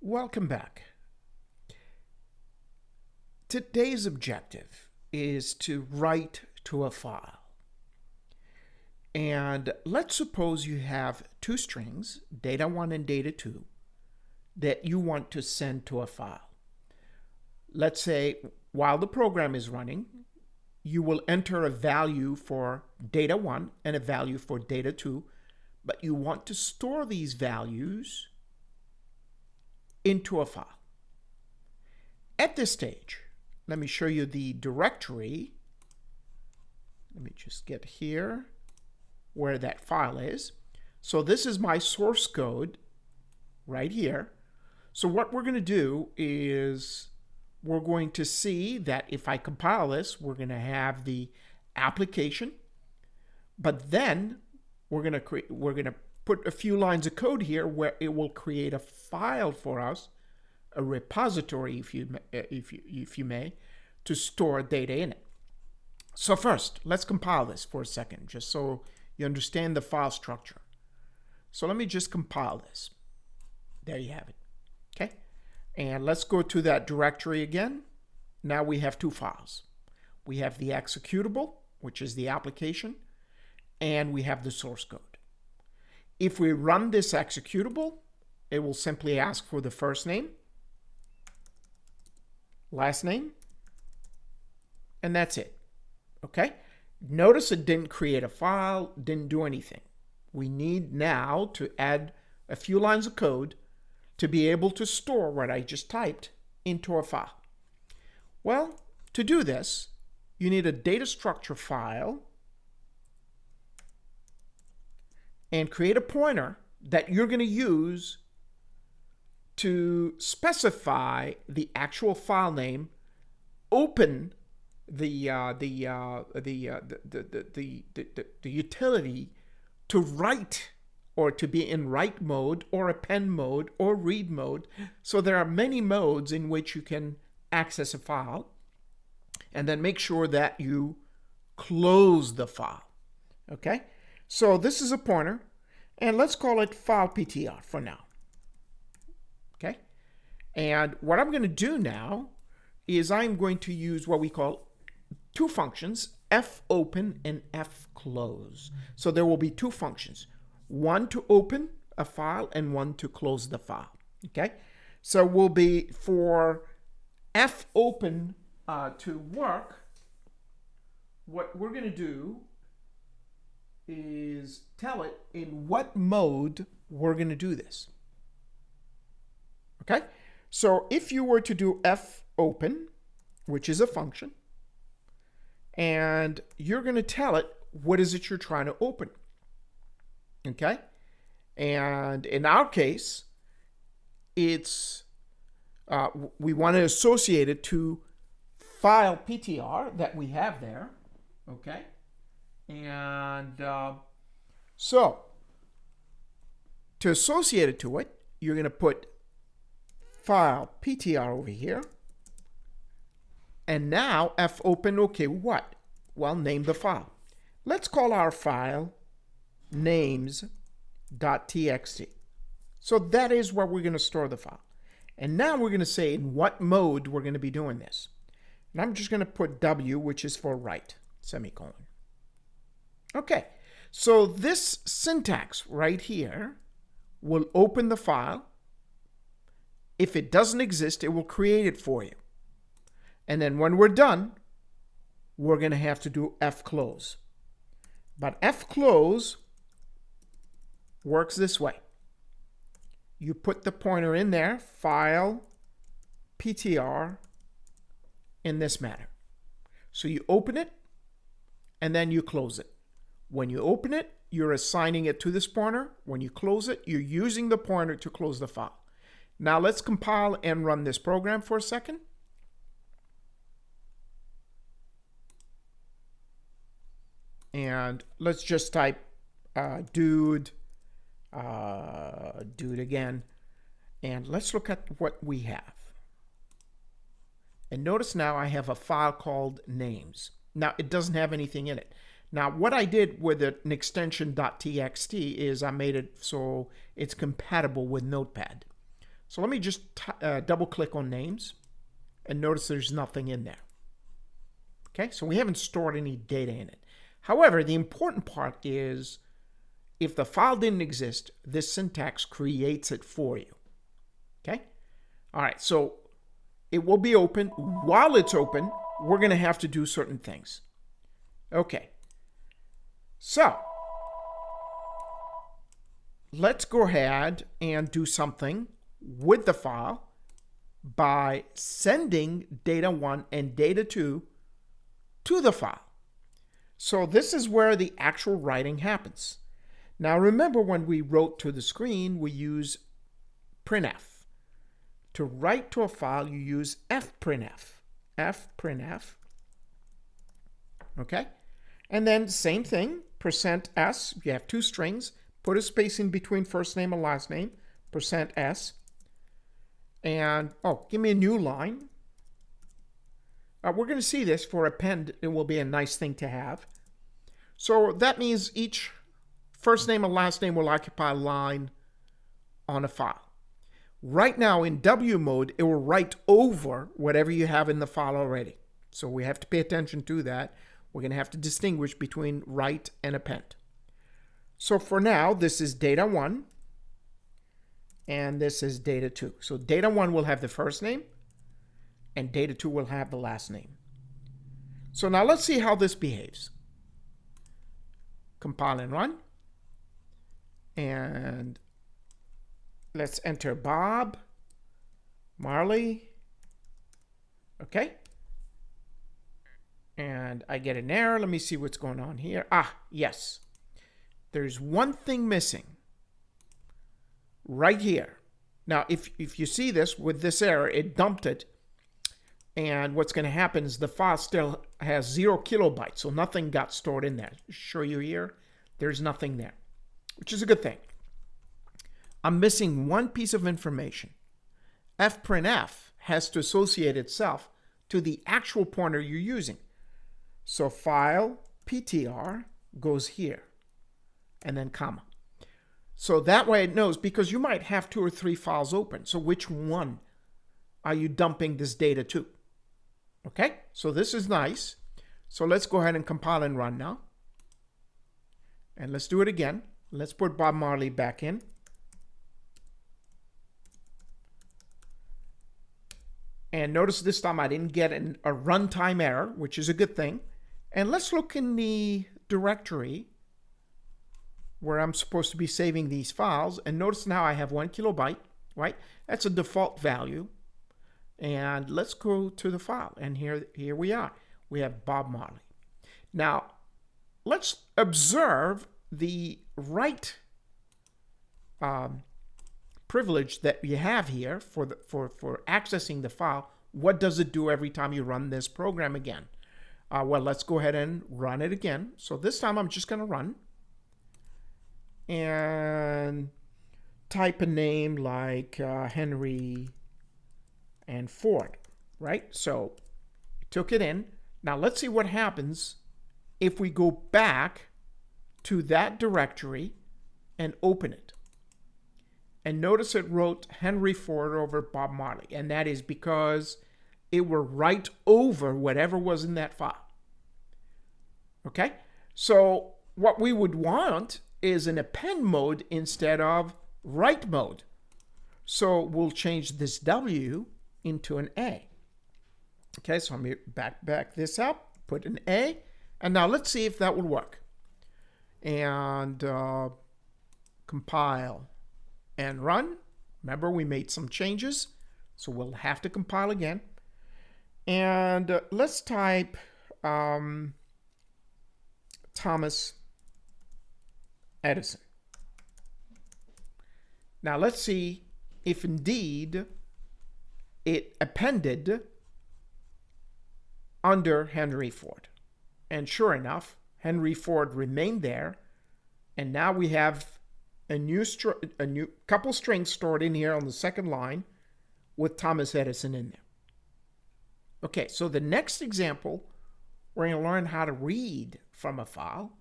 Welcome back. Today's objective is to write to a file. And let's suppose you have two strings, data1 and data2, that you want to send to a file. Let's say while the program is running, you will enter a value for data1 and a value for data2, but you want to store these values into a file. At this stage, let me show you the directory. Let me just get here where that file is. So this is my source code right here. So what we're going to do is we're going to see that if I compile this, we're going to have the application, but then we're going to put a few lines of code here where it will create a file for us, a repository, if you may, to store data in it. So first, let's compile this for a second, just so you understand the file structure. So let me just compile this. There you have it. Okay, and let's go to that directory again. Now we have two files. We have the executable, which is the application, and we have the source code. If we run this executable, it will simply ask for the first name, last name, and that's it. Okay? Notice it didn't create a file, didn't do anything. We need now to add a few lines of code to be able to store what I just typed into a file. Well, to do this, you need a data structure file and create a pointer that you're going to use to specify the actual file name, open the utility to write or to be in write mode or append mode or read mode. So there are many modes in which you can access a file, and then make sure that you close the file. Okay? So this is a pointer, and let's call it file PTR for now. Okay? And what I'm going to do now is I'm going to use what we call two functions, fopen and fclose. So there will be two functions, one to open a file and one to close the file. Okay? So will be for fopen to work, what we're going to do is tell it in what mode we're going to do this. Okay? So if you were to do fopen, which is a function, and you're going to tell it what is it you're trying to open. Okay? And in our case, it's we want to associate it to file PTR that we have there. Okay? And so to associate it to it, you're going to put file PTR over here. And now fopen, okay, what? Well, name the file. Let's call our file names.txt. So that is where we're going to store the file. And now we're going to say in what mode we're going to be doing this. And I'm just going to put W, which is for write, semicolon. Okay, so this syntax right here will open the file. If it doesn't exist, it will create it for you. And then when we're done, we're going to have to do fclose. But fclose works this way. You put the pointer in there, file PTR, in this manner. So you open it, and then you close it. When you open it, you're assigning it to this pointer. When you close it, you're using the pointer to close the file. Now let's compile and run this program for a second. And let's just type dude again. And let's look at what we have. And notice now I have a file called names. Now it doesn't have anything in it. Now what I did with an extension .txt is I made it so it's compatible with Notepad. So let me just double click on names and notice there's nothing in there. Okay, so we haven't stored any data in it. However, the important part is if the file didn't exist, this syntax creates it for you. Okay? All right, so it will be open. While it's open, we're going to have to do certain things. Okay. So let's go ahead and do something with the file by sending data 1 and data 2 to the file. So this is where the actual writing happens. Now remember, when we wrote to the screen, we use printf. To write to a file, you use fprintf. fprintf. Okay? And then same thing, %s, you have two strings, put a space in between first name and last name, %s. And, oh, give me a new line. We're going to see this for append. It will be a nice thing to have. So that means each first name and last name will occupy a line on a file. Right now in W mode, it will write over whatever you have in the file already. So we have to pay attention to that. We're going to have to distinguish between write and append. So for now, this is data 1 and this is data 2. So data 1 will have the first name and data 2 will have the last name. So now let's see how this behaves. Compile and run. And let's enter Bob, Marley. Okay. And I get an error. Let me see what's going on here. Ah, yes. There's one thing missing right here. Now, if you see this with this error, it dumped it. And what's going to happen is the file still has 0 kilobytes, so nothing got stored in there. Show you here, there's nothing there, which is a good thing. I'm missing one piece of information. fprintf has to associate itself to the actual pointer you're using. So file ptr goes here, and then comma. So that way it knows, because you might have 2 or 3 files open. So which one are you dumping this data to? Okay, so this is nice. So let's go ahead and compile and run now. And let's do it again. Let's put Bob Marley back in. And notice this time I didn't get a runtime error, which is a good thing. And let's look in the directory where I'm supposed to be saving these files. And notice now I have 1 kilobyte, right? That's a default value. And let's go to the file. And here we are. We have Bob Marley. Now, let's observe the write privilege that you have here for accessing the file. What does it do every time you run this program again? Well, let's go ahead and run it again. So this time I'm just going to run and type a name like Henry and Ford, right? So took it in. Now let's see what happens if we go back to that directory and open it. And notice it wrote Henry Ford over Bob Marley, and that is because it will write over whatever was in that file. Okay? So what we would want is an append mode instead of write mode. So we'll change this W into an A. Okay, so I'm going to back this up, put an A, and now let's see if that will work. And compile and run. Remember, we made some changes, so we'll have to compile again. And let's type Thomas Edison. Now let's see if indeed it appended under Henry Ford. And sure enough, Henry Ford remained there. And now we have a new couple strings stored in here on the second line with Thomas Edison in there. Okay, so the next example, we're going to learn how to read from a file.